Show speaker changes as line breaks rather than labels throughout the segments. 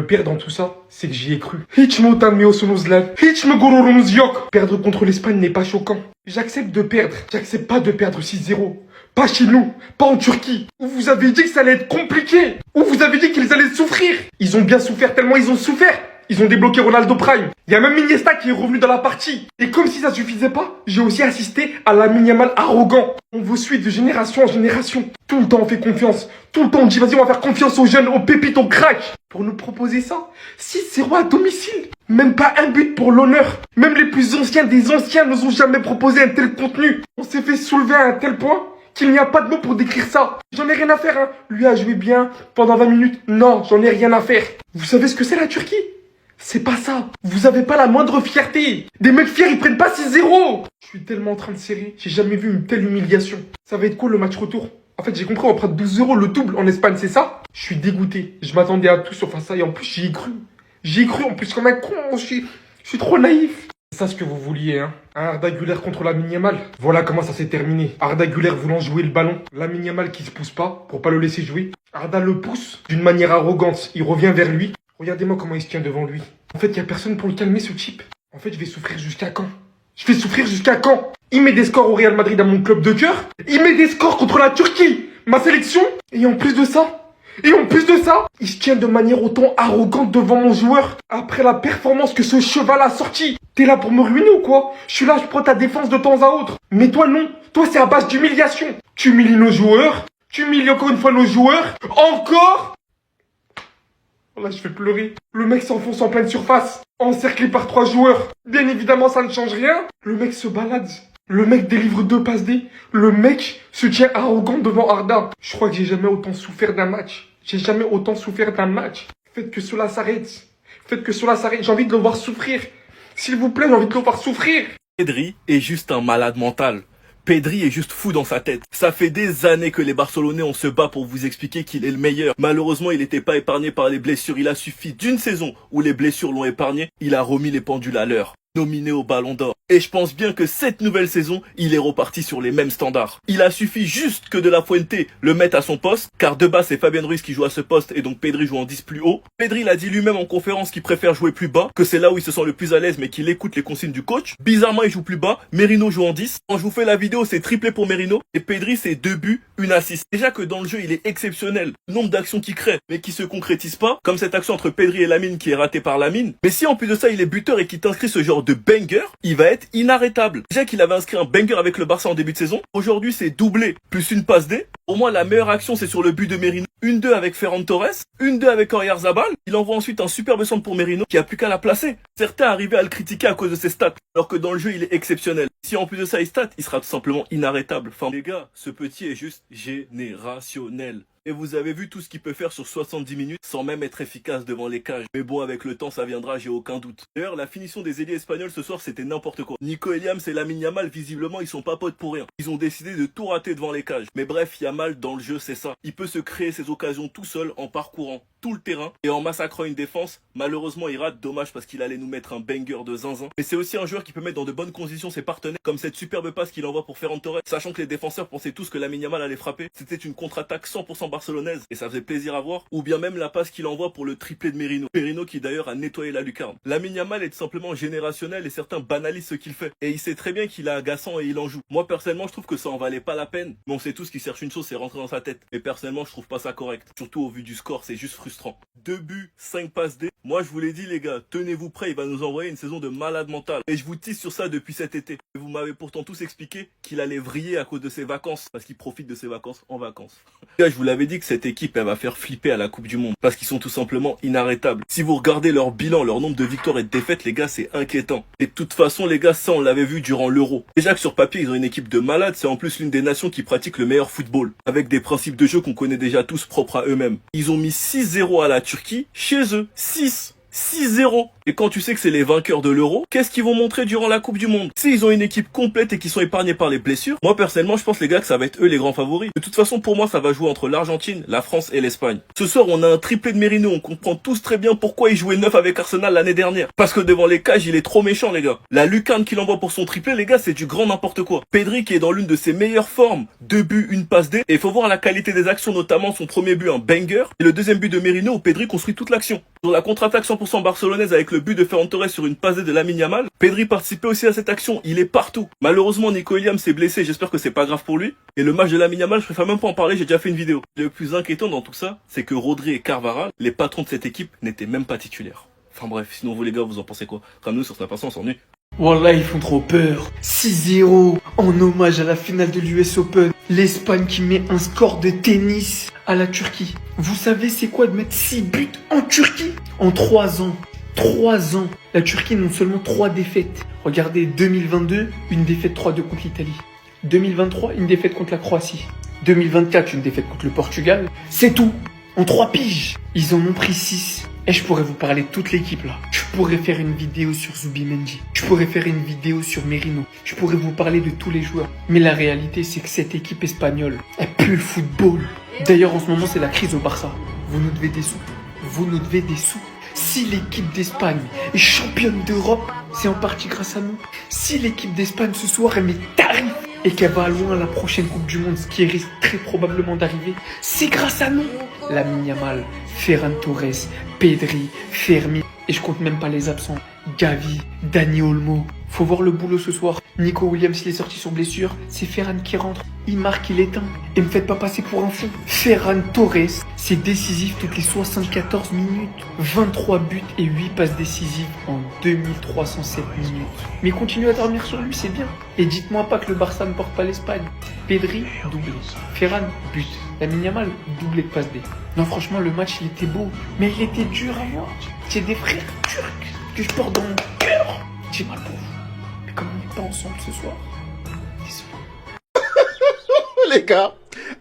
Le pire dans tout ça, c'est que j'y ai cru. Hiç mi utanmıyorsunuz lan? Hiç mi gururunuz yok? Perdre contre l'Espagne n'est pas choquant. J'accepte de perdre. J'accepte pas de perdre 6-0. Pas chez nous, pas en Turquie, où vous avez dit que ça allait être compliqué, où vous avez dit qu'ils allaient souffrir. Ils ont bien souffert tellement ils ont souffert. Ils ont débloqué Ronaldo Prime. Il y a même Iniesta qui est revenu dans la partie. Et comme si ça suffisait pas, j'ai aussi assisté à Lamine Yamal arrogant. On vous suit de génération en génération. Tout le temps on fait confiance. Tout le temps on dit vas-y on va faire confiance aux jeunes, aux pépites, aux cracks. Pour nous proposer ça, 6-0 à domicile. Même pas un but pour l'honneur. Même les plus anciens des anciens nous ont jamais proposé un tel contenu. On s'est fait soulever à un tel point qu'il n'y a pas de mots pour décrire ça. J'en ai rien à faire, hein. Lui a joué bien pendant 20 minutes. Non, j'en ai rien à faire. Vous savez ce que c'est la Turquie? C'est pas ça. Vous avez pas la moindre fierté. Des mecs fiers, ils prennent pas 6-0. Je suis tellement en train de serrer. J'ai jamais vu une telle humiliation. Ça va être quoi le match retour? En fait, j'ai compris, on prend 12-0 le double en Espagne, c'est ça? Je suis dégoûté. Je m'attendais à tout sauf à ça et en plus, j'y ai cru. J'y ai cru en plus comme un con. Je suis trop naïf. C'est ça ce que vous vouliez, hein? Un Arda Güler contre Lamine Yamal. Voilà comment ça s'est terminé. Arda Güler voulant jouer le ballon. Lamine Yamal qui se pousse pas pour pas le laisser jouer. Arda le pousse d'une manière arrogante. Il revient vers lui. Regardez-moi comment il se tient devant lui. En fait, il n'y a personne pour le calmer, ce type. En fait, je vais souffrir jusqu'à quand? Je vais souffrir jusqu'à quand? Il met des scores au Real Madrid à mon club de cœur. Il met des scores contre la Turquie, ma sélection. Et en plus de ça, il se tient de manière autant arrogante devant mon joueur. Après la performance que ce cheval a sorti. T'es là pour me ruiner ou quoi? Je suis là, je prends ta défense de temps à autre. Mais toi non. Toi, c'est à base d'humiliation. Tu humilies nos joueurs. Tu humilies encore une fois nos joueurs. Encore? Là, je vais pleurer. Le mec s'enfonce en pleine surface, encerclé par 3 joueurs. Bien évidemment, ça ne change rien. Le mec se balade. Le mec délivre 2 passes D. Le mec se tient arrogant devant Arda. Je crois que j'ai jamais autant souffert d'un match. J'ai jamais autant souffert d'un match. Faites que cela s'arrête. Faites que cela s'arrête. J'ai envie de le voir souffrir. S'il vous plaît, j'ai envie de le voir souffrir.
Pedri est juste un malade mental. Pedri est juste fou dans sa tête. Ça fait des années que les Barcelonais on se bat pour vous expliquer qu'il est le meilleur. Malheureusement, il n'était pas épargné par les blessures. Il a suffi d'une saison où les blessures l'ont épargné. Il a remis les pendules à l'heure. Nominé au Ballon d'Or. Et je pense bien que cette nouvelle saison, il est reparti sur les mêmes standards. Il a suffi juste que De La Fuente le mette à son poste, car de base c'est Fabien Ruiz qui joue à ce poste et donc Pedri joue en 10 plus haut. Pedri l'a dit lui-même en conférence qu'il préfère jouer plus bas, que c'est là où il se sent le plus à l'aise mais qu'il écoute les consignes du coach. Bizarrement il joue plus bas, Merino joue en 10. Quand je vous fais la vidéo c'est triplé pour Merino et Pedri c'est 2 buts, 1 assist. Déjà que dans le jeu il est exceptionnel, le nombre d'actions qu'il crée mais qui se concrétisent pas, comme cette action entre Pedri et Lamine qui est ratée par Lamine. Mais si en plus de ça il est buteur et qu'il t'inscrit ce genre de banger, il va être inarrêtable. Déjà qu'il avait inscrit un banger avec le Barça en début de saison, aujourd'hui c'est doublé, plus une passe D. Au moins la meilleure action c'est sur le but de Merino. 1-2 avec Ferran Torres, 1-2 avec Oyarzabal. Il envoie ensuite un superbe centre pour Merino qui a plus qu'à la placer. Certains arrivaient à le critiquer à cause de ses stats, alors que dans le jeu il est exceptionnel. Si en plus de ça il stat, il sera tout simplement inarrêtable. Enfin les gars, ce petit est juste générationnel. Et vous avez vu tout ce qu'il peut faire sur 70 minutes sans même être efficace devant les cages. Mais bon, avec le temps, ça viendra, j'ai aucun doute. D'ailleurs, la finition des ailiers espagnols ce soir, c'était n'importe quoi. Nico Williams et Lamine Yamal, visiblement, ils sont pas potes pour rien. Ils ont décidé de tout rater devant les cages. Mais bref, Yamal, dans le jeu, c'est ça. Il peut se créer ses occasions tout seul en parcourant tout le terrain et en massacrant une défense. Malheureusement, il rate, dommage parce qu'il allait nous mettre un banger de zinzin. Mais c'est aussi un joueur qui peut mettre dans de bonnes conditions ses partenaires, comme cette superbe passe qu'il envoie pour Ferran Torres, sachant que les défenseurs pensaient tous que Lamine Yamal allait frapper. C'était une contre-attaque 100% barcelonaise et ça faisait plaisir à voir. Ou bien même la passe qu'il envoie pour le triplé de Merino. Merino qui d'ailleurs a nettoyé la lucarne. Lamine Yamal est tout simplement générationnel et certains banalisent ce qu'il fait. Et il sait très bien qu'il est agaçant et il en joue. Moi personnellement, je trouve que ça en valait pas la peine. Mais on sait tous qu'il cherche une chose, c'est rentrer dans sa tête. Mais personnellement, je trouve pas ça correct. Surtout au vu du score, c'est juste frustrant. 2 buts, 5 passes D. Moi, je vous l'ai dit, les gars, tenez-vous prêts, il va nous envoyer une saison de malade mental. Et je vous tease sur ça depuis cet été. Et vous m'avez pourtant tous expliqué qu'il allait vriller à cause de ses vacances. Parce qu'il profite de ses vacances en vacances. Les gars, je vous l'avais dit que cette équipe, elle va faire flipper à la Coupe du Monde. Parce qu'ils sont tout simplement inarrêtables. Si vous regardez leur bilan, leur nombre de victoires et de défaites, les gars, c'est inquiétant. Et de toute façon, les gars, ça, on l'avait vu durant l'Euro. Déjà que sur papier, ils ont une équipe de malades. C'est en plus l'une des nations qui pratique le meilleur football. Avec des principes de jeu qu'on connaît déjà tous propres à eux-mêmes. Ils ont mis 6-0 à la Turquie chez eux. 6-0. Et quand tu sais que c'est les vainqueurs de l'Euro, qu'est-ce qu'ils vont montrer durant la Coupe du Monde? S'ils ont une équipe complète et qu'ils sont épargnés par les blessures, moi personnellement je pense les gars que ça va être eux les grands favoris. De toute façon pour moi ça va jouer entre l'Argentine, la France et l'Espagne. Ce soir on a un triplé de Merino, on comprend tous très bien pourquoi il jouait neuf avec Arsenal l'année dernière. Parce que devant les cages il est trop méchant les gars. La lucarne qu'il envoie pour son triplé les gars c'est du grand n'importe quoi. Pedri qui est dans l'une de ses meilleures formes, 2 buts, une passe D, et il faut voir la qualité des actions, notamment son premier but un banger, et le deuxième but de Merino où Pedri construit toute l'action. Sur la contre-attaque 100% barcelonaise avec le but de Ferran Torres sur une passe D de Lamine Yamal, Pedri participait aussi à cette action, il est partout. Malheureusement Nico Williams s'est blessé, j'espère que c'est pas grave pour lui, et le match de Lamine Yamal je préfère même pas en parler, j'ai déjà fait une vidéo. Le plus inquiétant dans tout ça, c'est que Rodri et Carvajal, les patrons de cette équipe, n'étaient même pas titulaires. Enfin bref, sinon vous les gars vous en pensez quoi? Comme nous sur Snap, on s'ennuie.
Wallah, ils font trop peur. 6-0 en hommage à la finale de l'US Open. L'Espagne qui met un score de tennis à la Turquie. Vous savez c'est quoi de mettre 6 buts en Turquie en 3 ans? 3 ans. La Turquie non seulement 3 défaites. Regardez, 2022, une défaite 3-2 contre l'Italie. 2023, une défaite contre la Croatie. 2024, une défaite contre le Portugal. C'est tout. En 3 piges. Ils en ont pris 6. Et je pourrais vous parler de toute l'équipe là. Je pourrais faire une vidéo sur Zubimendi. Je pourrais faire une vidéo sur Merino. Je pourrais vous parler de tous les joueurs. Mais la réalité, c'est que cette équipe espagnole, elle pue le football. D'ailleurs, en ce moment, c'est la crise au Barça. Vous nous devez des sous. Vous nous devez des sous. Si l'équipe d'Espagne est championne d'Europe, c'est en partie grâce à nous. Si l'équipe d'Espagne ce soir, elle met tarif et qu'elle va loin à la prochaine Coupe du Monde, ce qui risque très probablement d'arriver, c'est grâce à nous. Lamine Yamal, Ferran Torres, Pedri, Fermi, et je compte même pas les absents, Gavi, Dani Olmo. Faut voir le boulot ce soir. Nico Williams, il est sorti sur blessure. C'est Ferran qui rentre. Il marque, il éteint. Et me faites pas passer pour un fou. Ferran Torres, c'est décisif toutes les 74 minutes. 23 buts et 8 passes décisives en 2307 minutes. Mais continuez à dormir sur lui, c'est bien. Et dites-moi pas que le Barça ne porte pas l'Espagne. Pedri, doublé. Ferran, but. Lamine Yamal, doublé de passe D. Non, franchement, le match, il était beau. Mais il était dur à voir. C'est des frères turcs que je porte dans mon cœur. J'ai mal pour vous. Mais comme on n'est pas ensemble ce soir, désolé.
Les gars,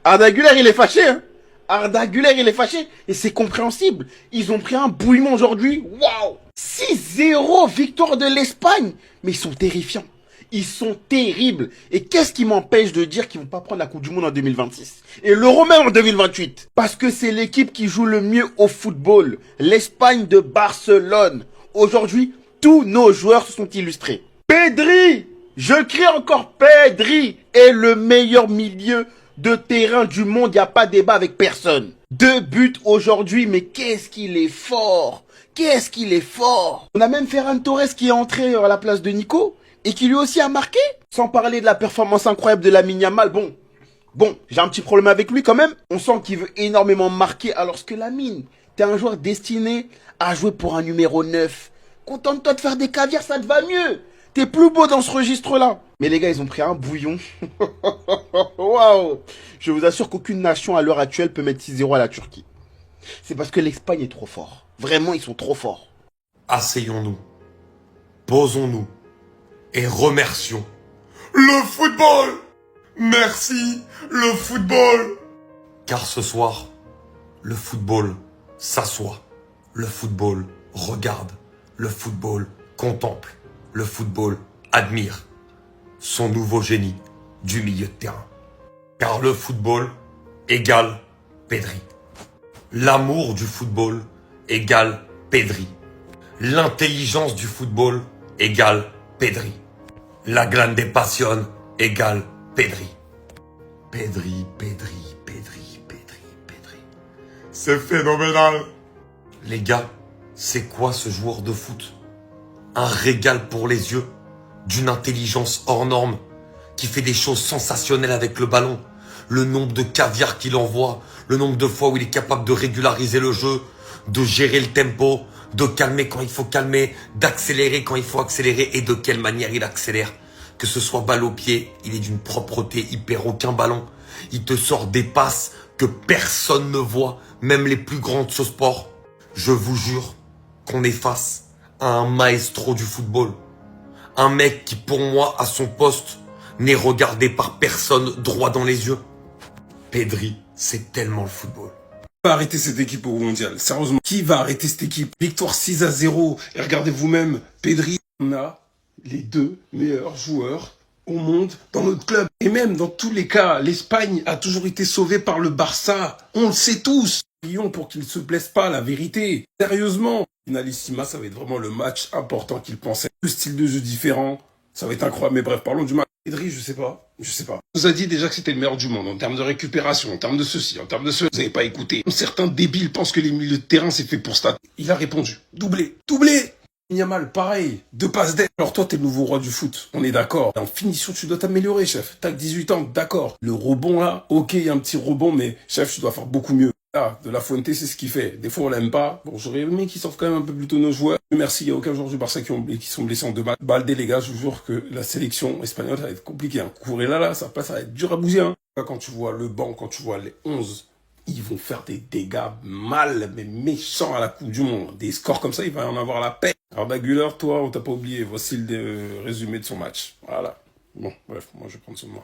Arda Güler il est fâché, hein. Arda Güler il est fâché et c'est compréhensible. Ils ont pris un bouillement aujourd'hui. Waouh, 6-0 victoire de l'Espagne. Mais ils sont terrifiants. Ils sont terribles. Et qu'est-ce qui m'empêche de dire qu'ils vont pas prendre la Coupe du Monde en 2026 et l'Euro même en 2028? Parce que c'est l'équipe qui joue le mieux au football. L'Espagne de Barcelone. Aujourd'hui, tous nos joueurs se sont illustrés. Pedri, je crie encore Pedri est le meilleur milieu de terrain du monde. Il n'y a pas débat avec personne. 2 buts aujourd'hui, mais qu'est-ce qu'il est fort. Qu'est-ce qu'il est fort. On a même Ferran Torres qui est entré à la place de Nico et qui lui aussi a marqué. Sans parler de la performance incroyable de Lamine Yamal. Bon, j'ai un petit problème avec lui quand même. On sent qu'il veut énormément marquer alors que Lamine, t'es un joueur destiné à jouer pour un numéro 9. Contente-toi de faire des caviars, ça te va mieux. T'es plus beau dans ce registre-là. Mais les gars, ils ont pris un bouillon. Waouh. Je vous assure qu'aucune nation à l'heure actuelle peut mettre 6-0 à la Turquie. C'est parce que l'Espagne est trop fort. Vraiment, ils sont trop forts.
Asseyons-nous, posons-nous et remercions le football. Merci, le football. Car ce soir, le football s'assoit. Le football regarde. Le football contemple. Le football admire son nouveau génie du milieu de terrain. Car le football égale Pedri. L'amour du football égale Pedri. L'intelligence du football égale Pedri. La grande passion égale Pedri. Pedri, Pedri, Pedri, Pedri, Pedri. C'est phénoménal. Les gars, c'est quoi ce joueur de foot? Un régal pour les yeux, d'une intelligence hors norme, qui fait des choses sensationnelles avec le ballon. Le nombre de caviar qu'il envoie, le nombre de fois où il est capable de régulariser le jeu, de gérer le tempo, de calmer quand il faut calmer, d'accélérer quand il faut accélérer et de quelle manière il accélère. Que ce soit balle au pied, il est d'une propreté, il perd aucun ballon. Il te sort des passes que personne ne voit, même les plus grands de ce sport. Je vous jure qu'on est face à un maestro du football. Un mec qui, pour moi, à son poste, n'est regardé par personne droit dans les yeux. Pedri, c'est tellement le football. va arrêter cette équipe au mondial? Sérieusement, qui va arrêter cette équipe? Victoire 6-0. Et regardez vous-même, Pedri, on a les 2 meilleurs joueurs au monde dans notre club. Et même dans tous les cas, l'Espagne a toujours été sauvée par le Barça. On le sait tous. Prions pour qu'il se blesse pas, la vérité. Sérieusement. Finalissima, ça va être vraiment le match important qu'il pensait. Le style de jeu différent, ça va être incroyable. Mais bref, parlons du match. Pedri, je sais pas. On nous a dit déjà que c'était le meilleur du monde en termes de récupération, en termes de ceci, en termes de cela. Vous n'avez pas écouté. Certains débiles pensent que les milieux de terrain, c'est fait pour ça. Il a répondu. Doublé. Yamal, pareil. 2 passes d'aide. Alors toi, t'es le nouveau roi du foot. On est d'accord. En finition, tu dois t'améliorer, chef. T'as que 18 ans, d'accord. Le rebond là, ok, il y a un petit rebond, mais chef, tu dois faire beaucoup mieux. Ah, De La Fuente, c'est ce qu'il fait. Des fois, on l'aime pas. Bon, j'aurais aimé qu'ils sortent quand même un peu plus tôt nos joueurs. Merci, il n'y a aucun joueur du Barça qui sont blessés en 2 balles. Baldé, les gars, je vous jure que la sélection espagnole, ça va être compliqué. Hein. Courir là, ça va être dur à bouger. Hein. Quand tu vois le banc, quand tu vois les 11, ils vont faire des dégâts mal, mais méchants à la Coupe du Monde. Des scores comme ça, il va y en avoir la paix. Arda Güler, toi, on t'a pas oublié. Voici le résumé de son match. Voilà. Bon, bref, moi, je vais prendre son nom.